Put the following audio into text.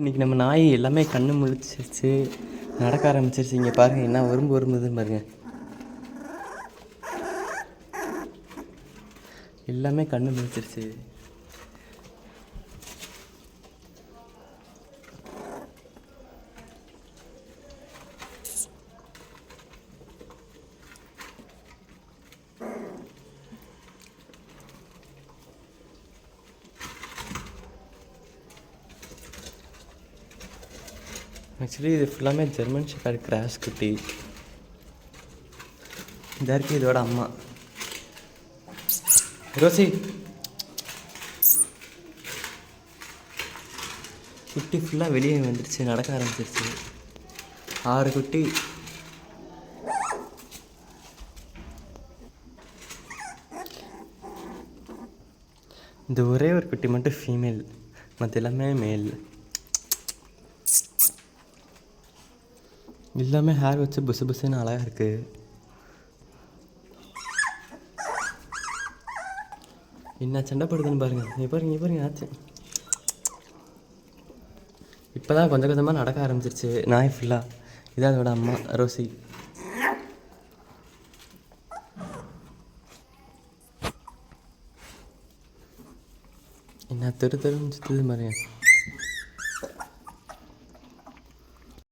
இன்றைக்கி நம்ம நாய் எல்லாமே கண்ணு முழிச்சிருச்சு, நடக்க ஆரம்பிச்சிருச்சு. இங்கே பாருங்கள் என்ன வரும்புதுன்னு பாருங்கள். எல்லாமே கண்ணு முழிச்சிருச்சு. ஆக்சுவலி இது ஃபுல்லாமே ஜெர்மன் ஷெப்பர்ட் கிராஸ் குட்டி. இந்த இருக்குது இதோட அம்மா ரோசி. குட்டி ஃபுல்லாக வெளியே வந்துடுச்சு, நடக்க ஆரம்பிச்சிருச்சு. 6 குட்டி. இந்த ஒரே ஒரு குட்டி மட்டும் ஃபீமேல், மற்ற எல்லாமே மேல். எல்லாமே ஹேர் வச்சு புசு புசுன்னு அழகாக இருக்குது. என்ன சண்டை போடுதுன்னு பாருங்கள். பாருங்க ஆச்சு. இப்போ தான் கொஞ்சம் கொஞ்சமாக நடக்க ஆரம்பிச்சிருச்சு நாய் ஃபுல்லாக. இதான் அதோட அம்மா ரோசி. என்ன தெருன்னு சுற்றுது பாருங்க.